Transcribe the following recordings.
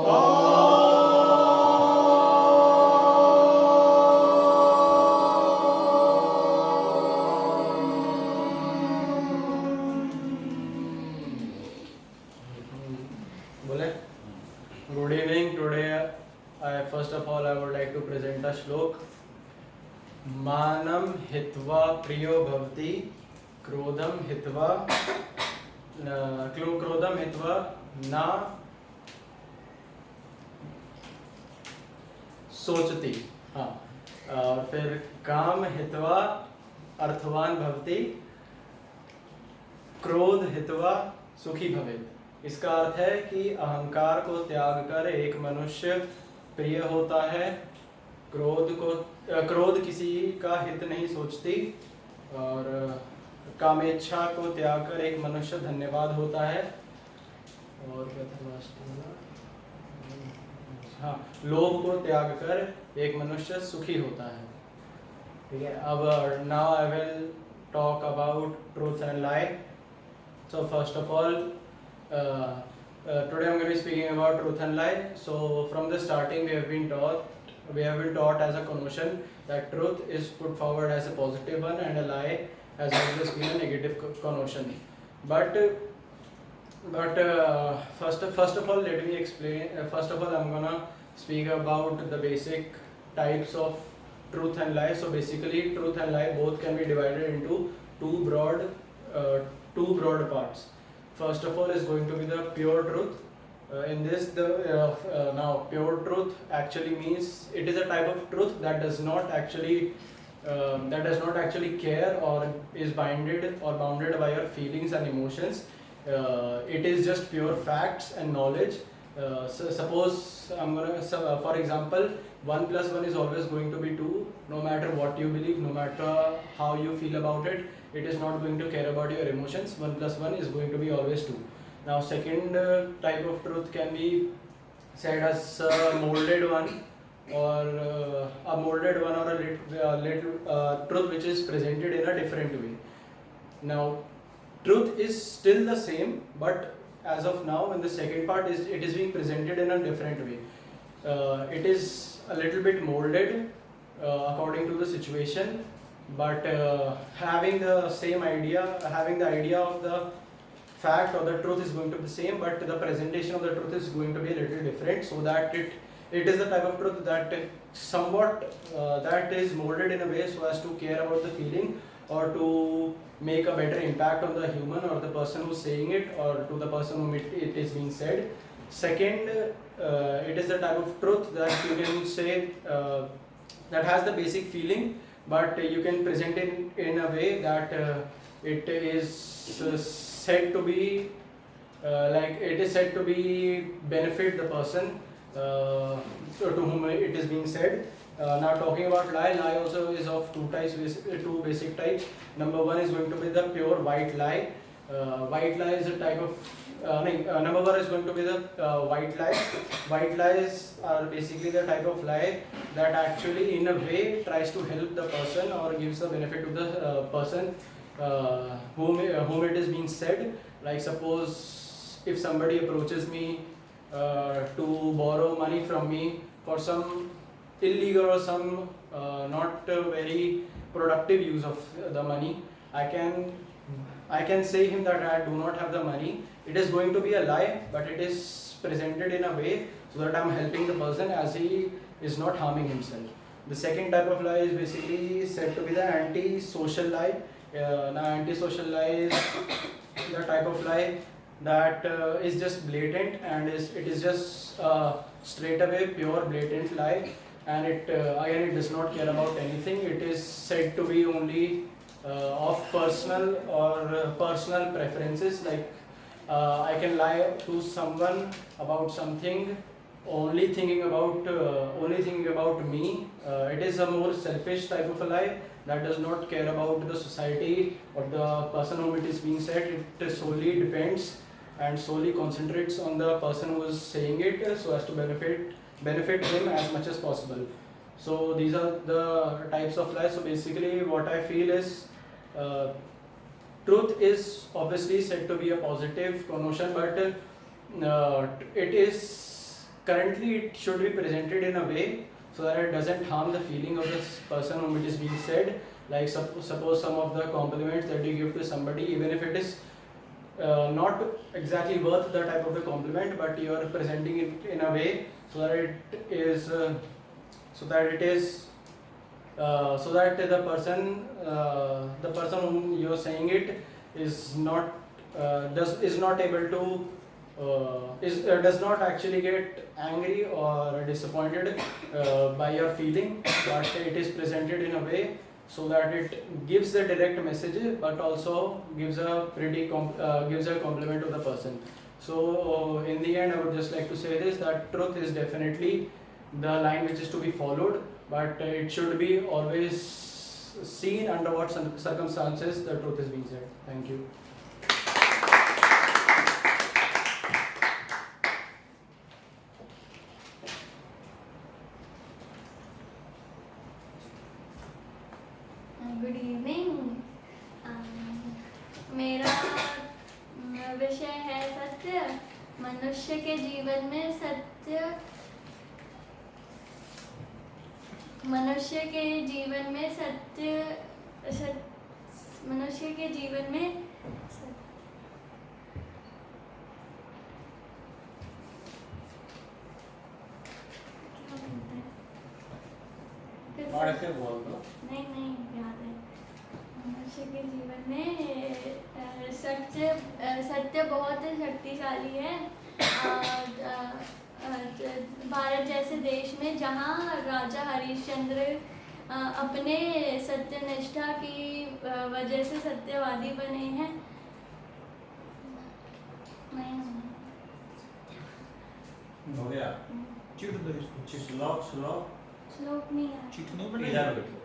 बोले good evening. Today first of all I would like to present a shlok. मानं हित्वा प्रियो भवति क्रोधम हित्वा क्रोधम हित्वा न सोचती. हाँ, फिर काम हित्वा अर्थवान भवति क्रोध हित्वा सुखी भवेत्. इसका अर्थ है कि अहंकार को त्याग कर एक मनुष्य प्रिय होता है, क्रोध किसी का हित नहीं सोचती, और कामेच्छा को त्याग कर एक मनुष्य धन्यवाद होता है. और क्या था लास्ट वाला? हाँ, लोभ को त्याग कर एक मनुष्य सुखी होता है. ठीक है. अब now I will talk about truth and lie. So first of all, today I'm going to be speaking about truth and lie. So from the starting we have been taught as a connotation that truth is put forward as a positive one and a lie has always been a negative connotation. But first of all let me explain. First of all I'm gonna speak about the basic types of truth and lie. So basically truth and lie both can be divided into two broad parts. First of all is going to be the pure truth. In this, now pure truth actually means it is a type of truth that does not actually care or is bounded by your feelings and emotions. It is just pure facts and knowledge. So suppose for example, 1 plus 1 is always going to be 2, no matter what you believe, no matter how you feel about it. It is not going to care about your emotions. 1 plus 1 is going to be always 2. Now second type of truth can be said as a molded one, or a little truth which is presented in a different way. Now truth is still the same, but as of now in the second part it is being presented in a different way. It is a little bit molded according to the situation, but having the idea of the fact or the truth is going to be the same, but the presentation of the truth is going to be a little different, so that it is the type of truth that somewhat that is molded in a way so as to care about the feeling or to make a better impact on the human or the person who's saying it, or to the person whom it is being said. Second, it is the type of truth that you can say that has the basic feeling, but you can present it in a way that it is said to be benefit the person to whom it is being said. Now talking about lie also is of two basic types. Number one is going to be the pure white lie. White lie is a type of number one is going to be the white lie. White lies are basically the type of lie that actually in a way tries to help the person or gives the benefit to the person whom it is being said. Like suppose if somebody approaches me to borrow money from me for some illegal or some not very productive use of the money, I can say him that I do not have the money. It is going to be a lie, but it is presented in a way so that I am helping the person as he is not harming himself. The second type of lie is basically said to be the anti-social lie. Now anti-social lie is the type of lie that is just blatant, and it is just straight away pure blatant lie, and it does not care about anything. It is said to be only of personal preferences. Like I can lie to someone about something only thinking about me. It is a more selfish type of a lie that does not care about the society or the person whom it is being said. It solely depends and solely concentrates on the person who is saying it so as to benefit him as much as possible. So these are the types of lies. So basically what I feel is truth is obviously said to be a positive connotation, but it is currently it should be presented in a way so that it doesn't harm the feeling of this person whom it is being said. Like suppose some of the compliments that you give to somebody, even if it is not exactly worth the type of the compliment, but you are presenting it in a way so that it is so that it is so that the person whom you are saying it is not is not able to does not actually get angry or disappointed by your feeling, but it is presented in a way so that it gives the direct message, but also gives a gives a compliment to the person. So in the end, I would just like to say this, that truth is definitely the line which is to be followed, but it should be always seen under what circumstances the truth is being said. Thank you. Good evening. मेरा विषय है सत्य। मनुष्य के जीवन में सत्य, मनुष्य के जीवन में सत्य, मनुष्य के जीवन में पढ़ के बोल दो। नहीं याद है। मनुष्य के जीवन में सत्य बहुत शक्तिशाली है। भारत जैसे देश में जहाँ राजा हरिश्चंद्र अपने सत्यनिष्ठा की वजह से सत्यवादी बने हैं। हो गया। चिट दो इसको। चिट श्लोक नहीं है। चिट नहीं बनाई। इधर बैठो।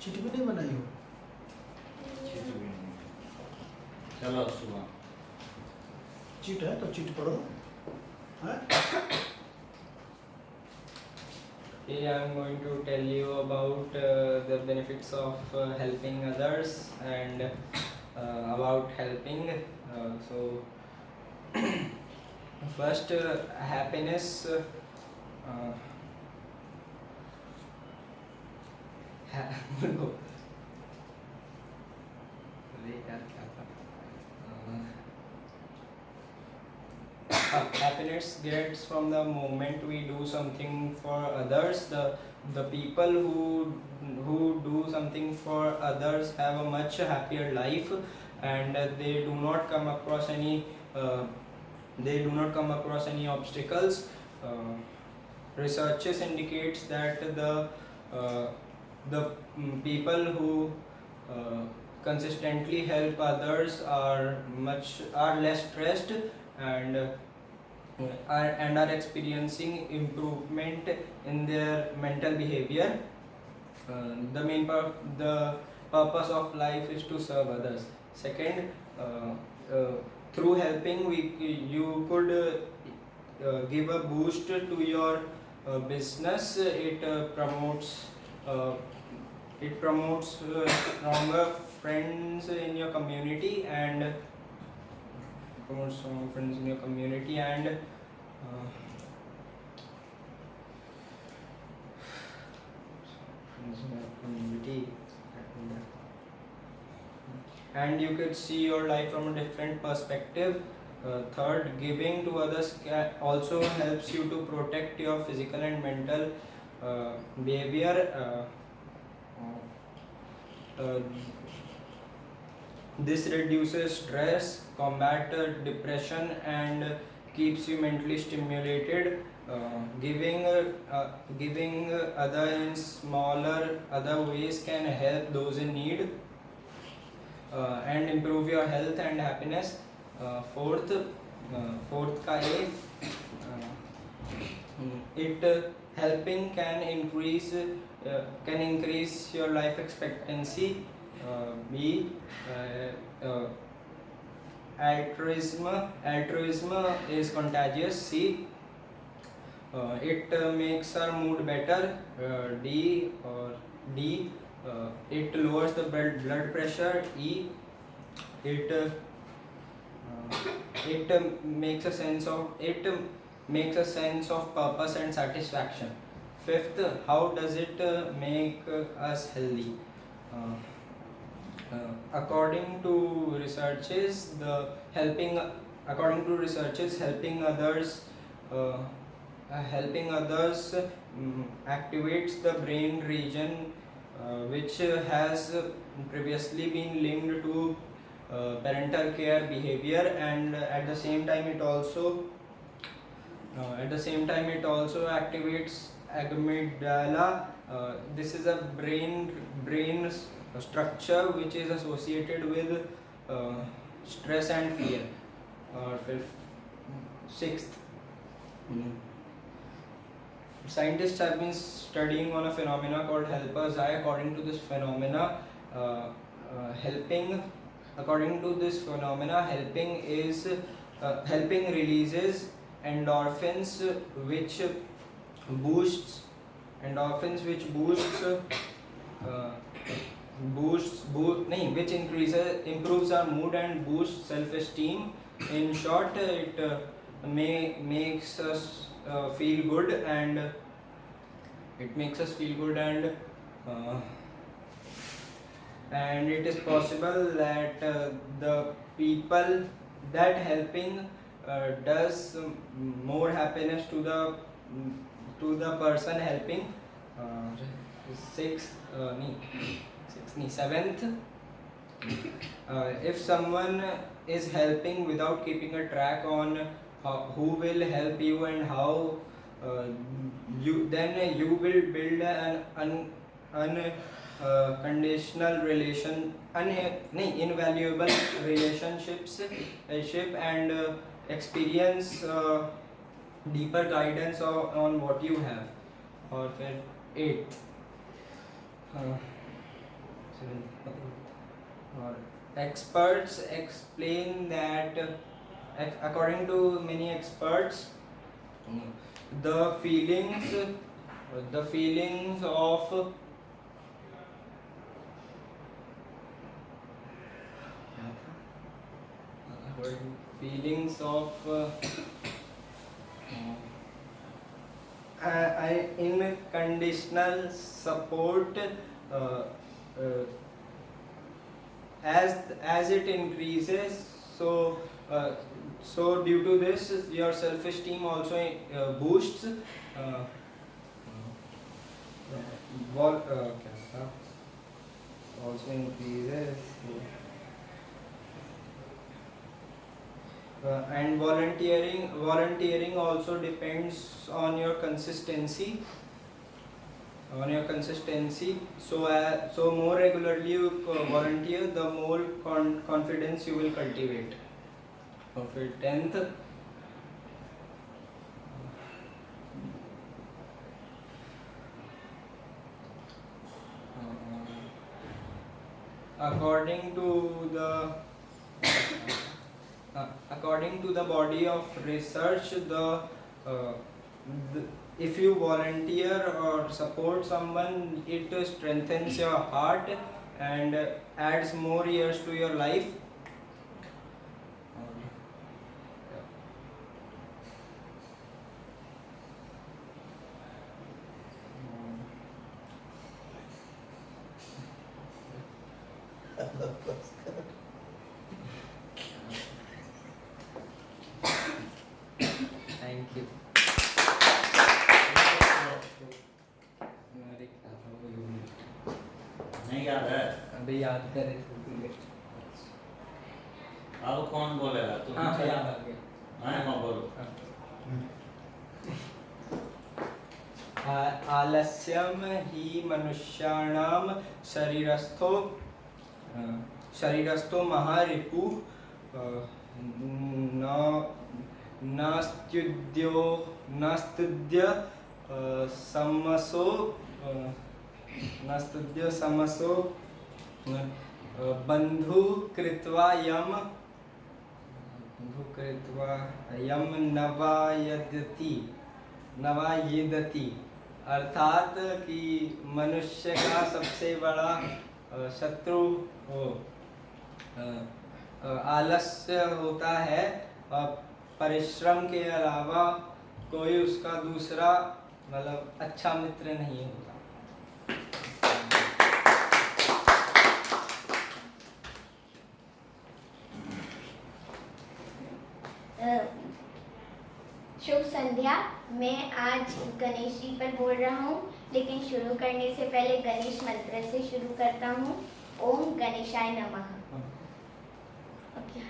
चिट भी नहीं बनाई हो। चलो सुबह। चिट है तो चिट पढ़ो। हाँ? Today I am going to tell you about the benefits of helping others and about helping. So first, happiness. Happiness gets from the moment we do something for others. The people who do something for others have a much happier life, and they do not come across any obstacles. Researches indicates that the people who consistently help others are less stressed and are experiencing improvement in their mental behavior. The purpose of life is to serve others. Second, through helping you could give a boost to your business. It promotes stronger friends in your community and and you could see your life from a different perspective. Third, giving to others also helps you to protect your physical and mental behavior. This reduces stress, combat depression, and keeps you mentally stimulated. Giving other in smaller other ways can help those in need and improve your health and happiness. Fourth का है it helping can increase your life expectancy. B, altruism is contagious. C, it makes our mood better. D, it lowers the blood pressure. E, it it makes a sense of purpose and satisfaction. Fifth, how does it make us healthy? Uh, according to researches, helping others activates the brain region which has previously been linked to parental care behavior, and at the same time it also activates amygdala. This is a brain structure which is associated with stress and fear. Sixth, scientists have been studying on a phenomena called helper's eye. According to this phenomena, helping releases endorphins which boosts which improves our mood and boosts self-esteem. In short, it makes us feel good, and it is possible that the people that helping does more happiness to the person helping. Seventh, if someone is helping without keeping a track on who will help you and how, you will build an unconditional invaluable relationship and experience deeper guidance on what you have. Or eighth, experts explain that according to many experts, the feelings of unconditional support as it increases, so due to this your self-esteem also boosts. Also increases. And volunteering also depends on your consistency. So more regularly you volunteer, the more confidence you will cultivate. Perfect. 10th, according to the body of research, if you volunteer or support someone, it strengthens your heart and adds more years to your life. Thank you. नहीं याद है? अभी याद करे। अब कौन बोलेगा? तुम हाँ याद आ गया। मैं बोलो। आलस्यम ही मनुष्याणां शरीरस्थो महारिपु नास्तुद्य समसो बंधु कृत्वा यम नवायदति, अर्थात कि मनुष्य का सबसे बड़ा शत्रु आलस्य होता है, परिश्रम के अलावा कोई उसका दूसरा मतलब अच्छा मित्र नहीं होता। शुभ संध्या। मैं आज गणेश जी पर बोल रहा हूँ, लेकिन शुरू करने से पहले गणेश मंत्र से शुरू करता हूँ। ओम गणेशाय नमः। Okay.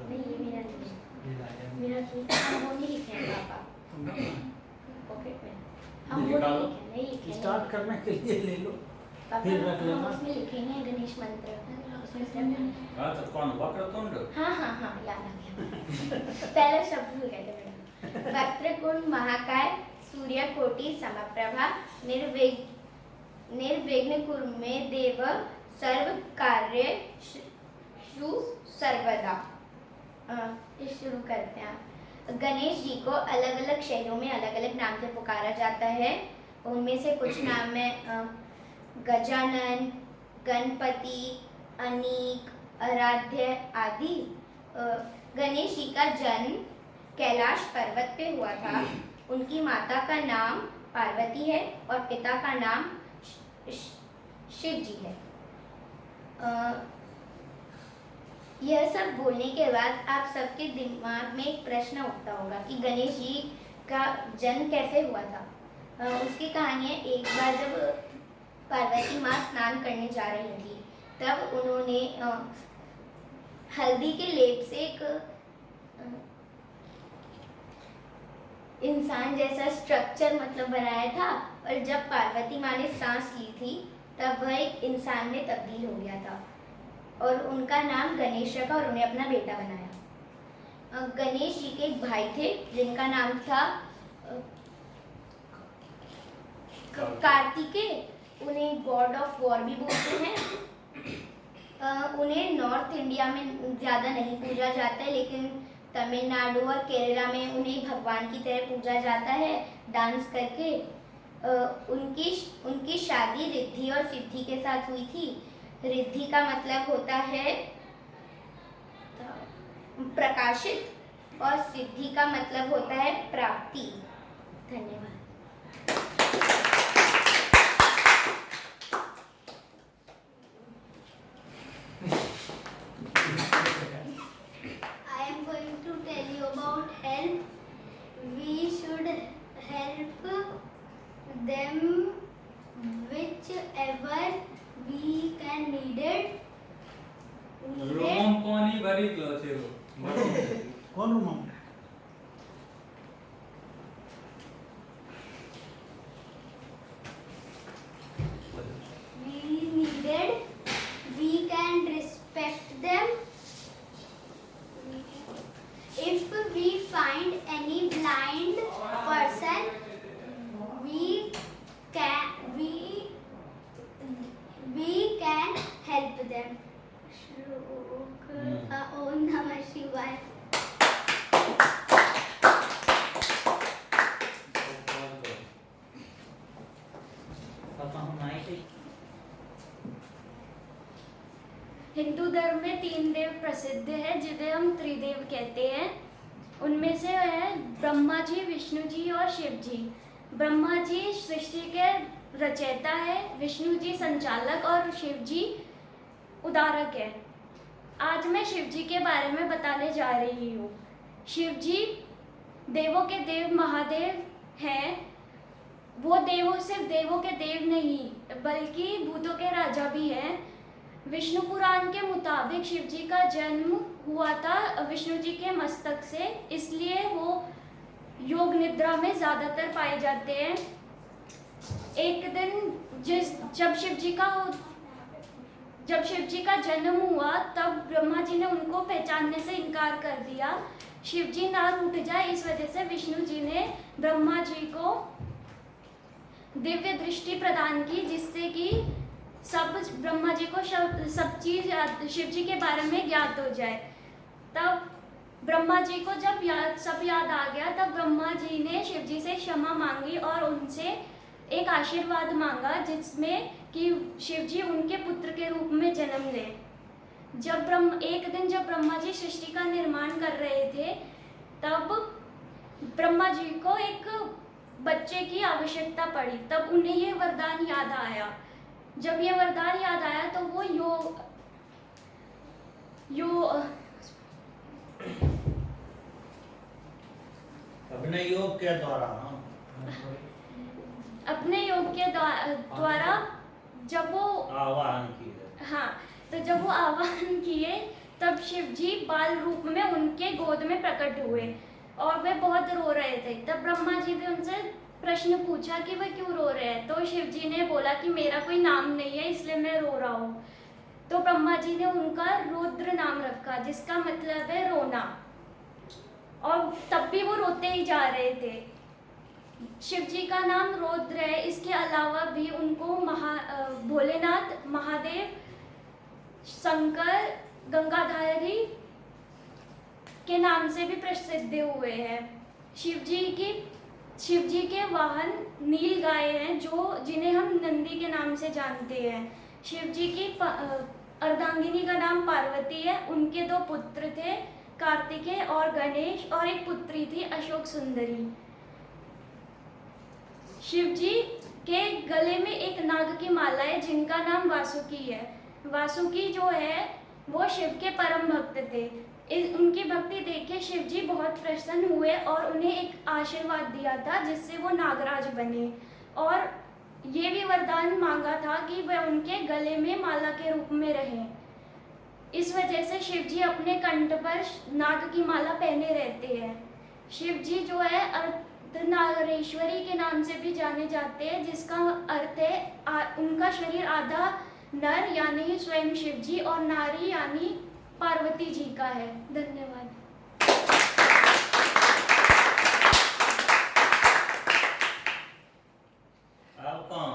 नहीं, ये मेरा नहीं है। मेरा वो नहीं लिखे हैं पापा पॉकेट में। हम वो नहीं लिखे हैं। स्टार्ट करने के लिए ले लो, पापा फिर रख लेना। हम उसमें लिखेंगे गणेश मंत्र। उसमें step है। हाँ तो कौन वक्रतुंड? हाँ हाँ हाँ, याद आ गया। पहला शब्द भूल गए थे मेरा। वक्रतुंड महाकाय, सूर्यकोटि समप्रभा, निर्विघ्न कुरु मे देव, सर्व कार्येषु सर्वदा। ये शुरू करते हैं। गणेश जी को अलग अलग शहरों में अलग अलग नाम से पुकारा जाता है। उनमें से कुछ नाम है गजानन, गणपति, अनीक, आराध्य आदि। गणेश जी का जन्म कैलाश पर्वत पे हुआ था। उनकी माता का नाम पार्वती है और पिता का नाम शिव जी है। यह सब बोलने के बाद आप सबके दिमाग में एक प्रश्न उठता होगा कि गणेश जी का जन्म कैसे हुआ था। उसकी कहानी है, एक बार जब पार्वती माँ स्नान करने जा रही थी, तब उन्होंने हल्दी के लेप से एक इंसान जैसा स्ट्रक्चर मतलब बनाया था, और जब पार्वती माँ ने सांस ली थी तब वह एक इंसान में तब्दील हो गया था और उनका नाम गणेश रखा और उन्हें अपना बेटा बनाया। गणेश जी के एक भाई थे जिनका नाम था कार्तिकेय। उन्हें गॉड ऑफ वॉर भी बोलते हैं। उन्हें नॉर्थ इंडिया में ज़्यादा नहीं पूजा जाता है, लेकिन तमिलनाडु और केरला में उन्हें भगवान की तरह पूजा जाता है डांस करके। उनकी शादी रिद्धि और सिद्धि के साथ हुई थी। रिद्धि का मतलब होता है प्रकाशित और सिद्धि का मतलब होता है प्राप्ति। धन्यवाद। I am going to tell you about help. We should help them whichever we can needed. Room पानी भरी गयो छे कौन रूम में? We needed. We can respect them. If we find any blind person, we can help them. Om Namah Shivaya. Hindu धर्म में 3 देव प्रसिद्ध है जिन्हें हम त्रिदेव कहते हैं। उनमें से है ब्रह्मा जी, विष्णु जी और शिव जी। ब्रह्मा जी सृष्टि के रचयिता है, विष्णु जी संचालक और शिव जी उदारक है। आज मैं शिव जी के बारे में बताने जा रही हूँ। शिव जी देवों के देव महादेव हैं। वो सिर्फ देवों के देव नहीं बल्कि भूतों के राजा भी हैं। विष्णु पुराण के मुताबिक शिव जी का जन्म हुआ था विष्णु जी के मस्तक से, इसलिए वो योग निद्रा में ज़्यादातर पाए जाते हैं। एक दिन जब शिव जी का जन्म हुआ तब ब्रह्मा जी ने उनको पहचानने से इनकार कर दिया। शिव जी ना रूठ जाए इस वजह से विष्णु जी ने ब्रह्मा जी को दिव्य दृष्टि प्रदान की, जिससे कि सब ब्रह्मा जी को सब चीज शिव जी के बारे में ज्ञात हो जाए। तब ब्रह्मा जी को जब सब याद आ गया, तब ब्रह्मा जी ने शिव जी से क्षमा मांगी और उनसे एक आशीर्वाद मांगा जिसमें कि शिव जी उनके पुत्र के रूप में जन्म ले। एक दिन जब ब्रह्मा जी सृष्टि का निर्माण कर रहे थे, तब ब्रह्मा जी को एक बच्चे की आवश्यकता पड़ी। तब उन्हें ये वरदान याद आया। जब ये वरदान याद आया तो वो अपने योग के द्वारा अपने योग के द्वारा जब वो आवाहन किए। हाँ, तो जब वो आवाहन किए तब शिव जी बाल रूप में उनके गोद में प्रकट हुए और वे बहुत रो रहे थे। तब ब्रह्मा जी ने उनसे प्रश्न पूछा कि वे क्यों रो रहे हैं। तो शिव जी ने बोला कि मेरा कोई नाम नहीं है, इसलिए मैं रो रहा हूँ। तो ब्रह्मा जी ने उनका रुद्र नाम रखा, जिसका मतलब है रोना। और तब भी वो रोते ही जा रहे थे। शिव जी का नाम रुद्र है। इसके अलावा भी उनको भोलेनाथ, महादेव, शंकर, गंगाधारी के नाम से भी प्रसिद्ध हुए हैं। शिव जी के वाहन नील गाय हैं, जिन्हें हम नंदी के नाम से जानते हैं। शिव जी की अर्धांगिनी का नाम पार्वती है। उनके 2 पुत्र थे, कार्तिकेय और गणेश, और एक पुत्री थी अशोक सुंदरी। शिव जी के गले में एक नाग की माला है जिनका नाम वासुकी है। वासुकी जो है वो शिव के परम भक्त थे। उनकी भक्ति देख के शिव जी बहुत प्रसन्न हुए और उन्हें एक आशीर्वाद दिया था जिससे वो नागराज बने, और ये भी वरदान मांगा था कि वह उनके गले में माला के रूप में रहें। इस वजह से शिव जी अपने कंठ पर नाग की माला पहने रहते हैं। शिव जी जो है अर्धनारीश्वरी के नाम से भी जाने जाते हैं, जिसका अर्थ है उनका शरीर आधा नर यानी स्वयं शिव जी और नारी यानी पार्वती जी का है। धन्यवाद। आप कौन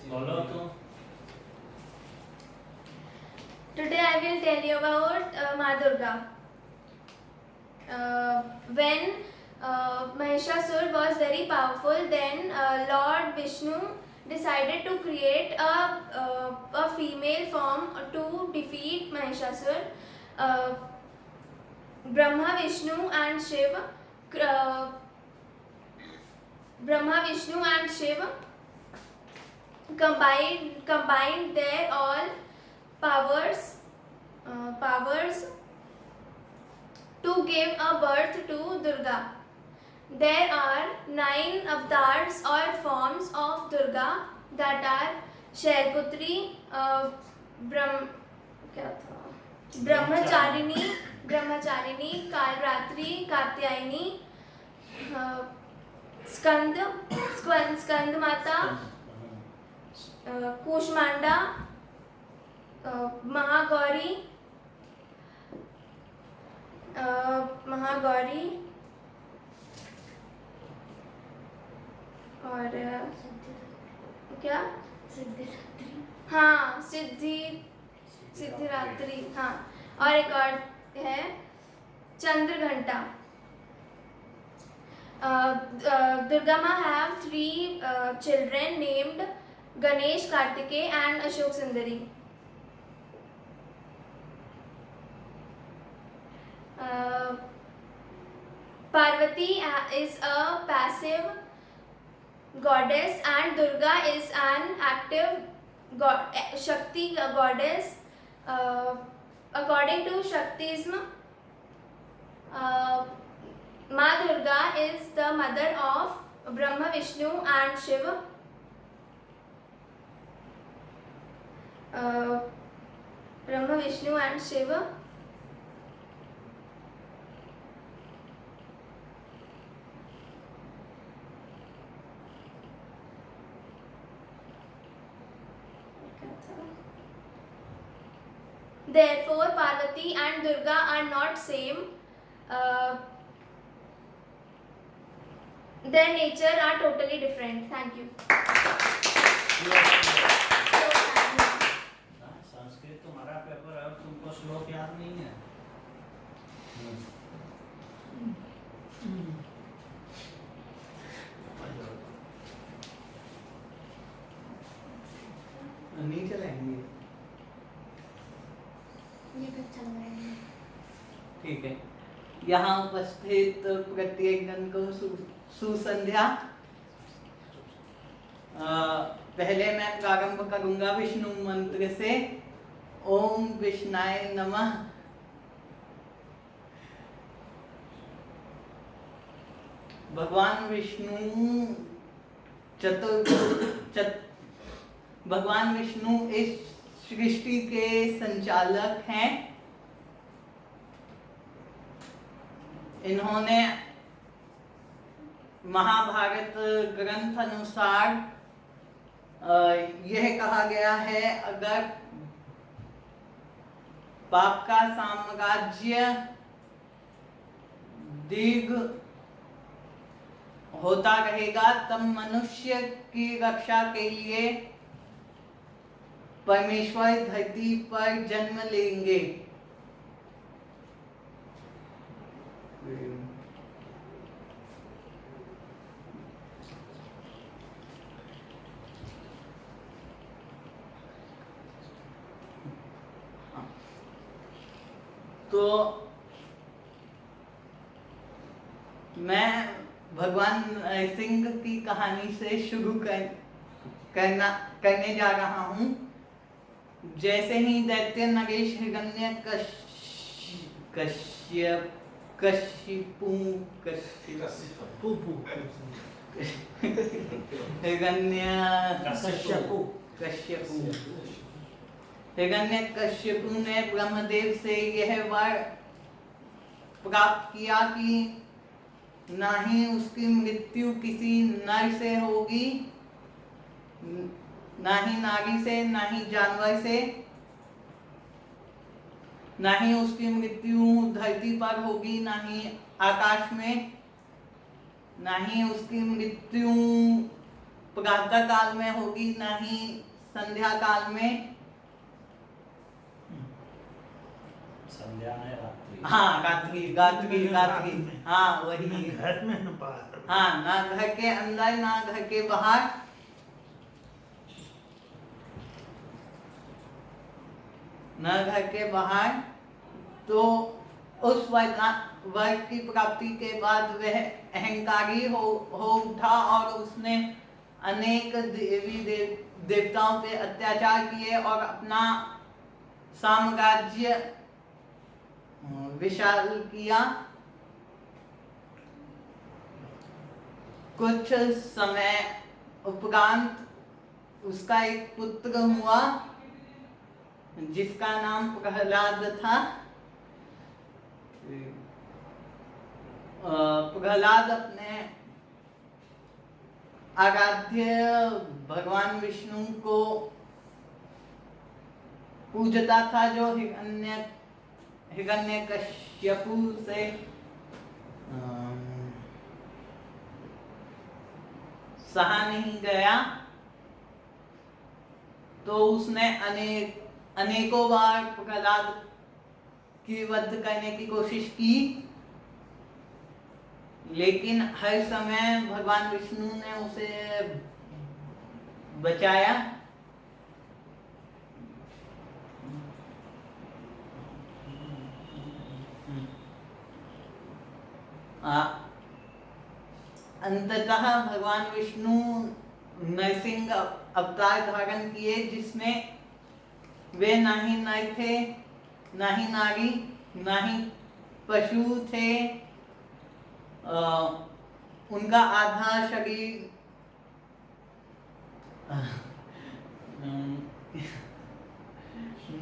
बोलो तो। Today I will tell you about Ma Durga. When Mahishasur was very powerful, then Lord Vishnu decided to create a female form to defeat Mahishasur. Brahma, Vishnu and Shiv combined their all powers to give a birth to Durga. There are 9 avatars or forms of Durga, that are Shailputri, Brahmacharini, Kalratri, Katyayani, Skand Mata, Kushmanda, Mahagauri, और क्या हाँ सिद्धिरात्रि, हाँ, और एक और है Chandraghanta. Durga Ma have 3 children named Ganesh, Kartikeya and Ashok Sundari. Parvati is a passive goddess and Durga is an active Shakti goddess. According to Shaktism, Ma Durga is the mother of Brahma, Vishnu and Shiva. Brahma, Vishnu and Shiva. Therefore, Parvati and Durga are not same. Their nature are totally different. Thank you. श्लोक याद नहीं है। नहीं चलाएंगे, ये तो चल रहा है। ठीक है। यहाँ उपस्थित प्रत्येक जन को सुसंध्या। पहले मैं प्रारंभ करूंगा विष्णु मंत्र से। ओम विष्णाय नमः। भगवान विष्णु भगवान विष्णु इस सृष्टि के संचालक हैं। इन्होंने महाभारत ग्रंथ अनुसार यह कहा गया है, अगर पाप का साम्राज्य दीर्घ होता रहेगा तब मनुष्य की रक्षा के लिए परमेश्वर धरती पर जन्म लेंगे। तो मैं भगवान सिंह की कहानी से शुरू करने जा रहा हूँ। जैसे ही दैत्य नरेश हिरण्य हिरण्यकश्यपु ने ब्रह्मदेव से यह वर प्राप्त किया कि ना ही उसकी मृत्यु किसी नर से होगी, ना ही नारी से, ना ही जानवर से, ना ही उसकी मृत्यु धरती पर होगी, ना ही आकाश में, ना ही उसकी मृत्यु प्रातः काल में होगी, ना ही संध्या काल में। संध्या में रात्रि। हाँ, रात्रि। हाँ, वही। घर में न बाहर। हाँ, ना घर के अंदर ना घर के बाहर। न घर के बाहर। तो उस वर्ग की प्राप्ति के बाद वह अहंकारी हो उठा और उसने अनेक देवी देवताओं पे अत्याचार किए और अपना साम्राज्य विशाल किया। कुछ समय उपरांत उसका एक पुत्र हुआ जिसका नाम प्रहलाद था। प्रहलाद अपने आराध्य भगवान विष्णु को पूजता था, जो हिरण्यकश्यपु से सहा नहीं गया। तो उसने अनेकों बार प्रहलाद की वध करने की कोशिश की, लेकिन हर समय भगवान विष्णु ने उसे बचाया। अंततः भगवान विष्णु नरसिंह अवतार धारण किए, जिसमें वे ना ही नर थे, ना ही नारी, ना ही पशु थे। उनका आधा शरीर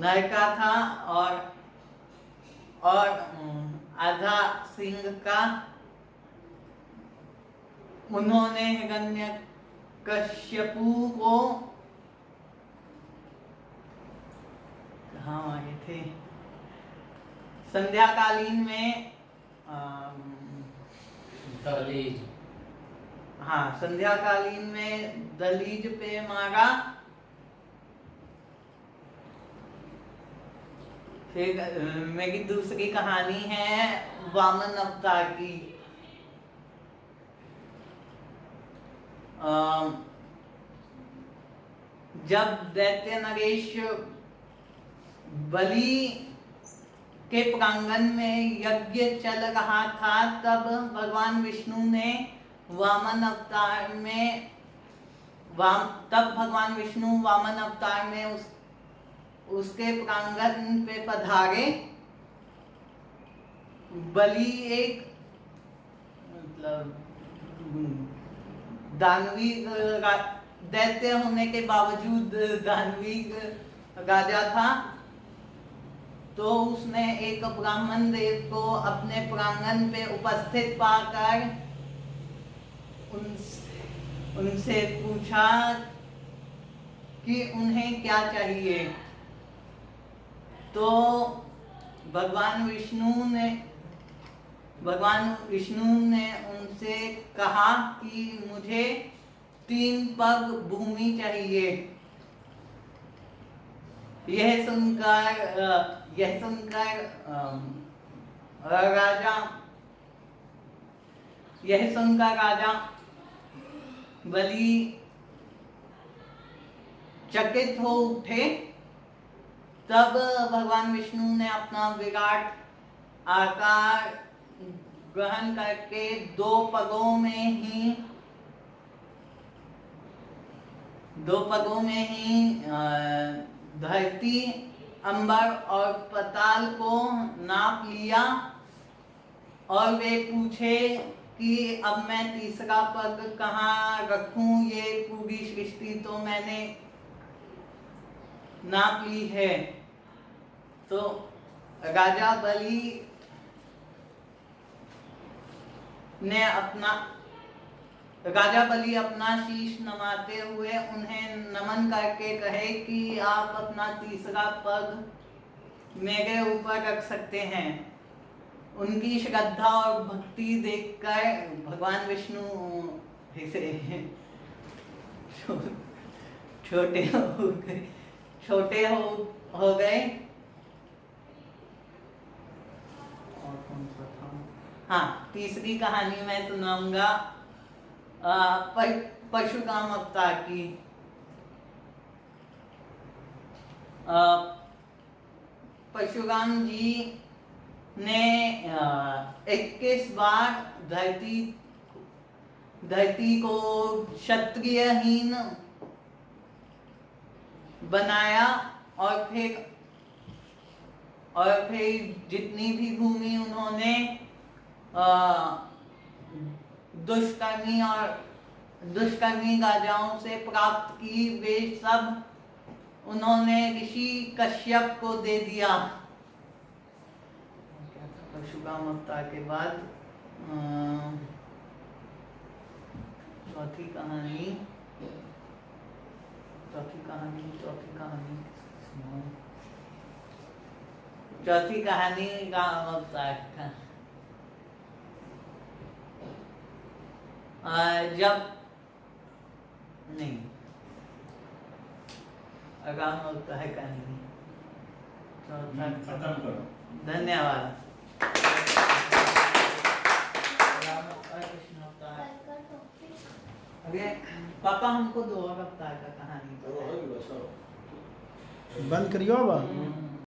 नर का था और आधा सिंह का। उन्होंने हिरण्यकश्यपु को कहाँ आए थे, संध्याकालीन में दहलीज। हाँ, संध्याकालीन में दहलीज पे मारा। फिर मेरी दूसरी कहानी है वामन अवतार की। जब दैत्य नरेश बलि के प्रांगण में यज्ञ चल रहा था, तब भगवान विष्णु ने वामन अवतार में उसके प्रांगण पे पधारे। बलि एक मतलब दानवीर दैत्य होने के बावजूद दानवीर राजा था, तो उसने एक ब्राह्मण देव को अपने प्रांगण पे उपस्थित पाकर उनसे पूछा कि उन्हें क्या चाहिए। तो भगवान विष्णु ने उनसे कहा कि मुझे 3 पग भूमि चाहिए। यह सुनकर राजा बलि चकित हो उठे। तब भगवान विष्णु ने अपना विराट आकार ग्रहण करके 2 पगों में ही धरती, अंबर और पताल को नाप लिया और वे पूछे कि अब मैं तीसरा पग कहाँ रखूं, ये पूरी सृष्टि तो मैंने नाप ली है। तो राजा बलि अपना शीश नमाते हुए उन्हें नमन करके कहे कि आप अपना तीसरा पग मेरे ऊपर रख सकते हैं। उनकी श्रद्धा और भक्ति देखकर भगवान विष्णु छोटे हो गए। और कौन सा था? हाँ, तीसरी कहानी मैं सुनाऊंगा परशुराम अवतार की। परशुराम जी ने 21 बार धरती को क्षत्रियहीन बनाया और फिर जितनी भी भूमि उन्होंने दुष्कर्मी राजाओं से प्राप्त की, वे सब उन्होंने ऋषि कश्यप को दे दिया। परशुराम अवतार के बाद चौथी कहानी राम अवतार का। राम अवतार का नहीं, खत्म करो। धन्यवाद। राम अवतार, कृष्ण अवतार। अरे पापा, हमको 2 और अवतार का कहानी बंद करियो अब।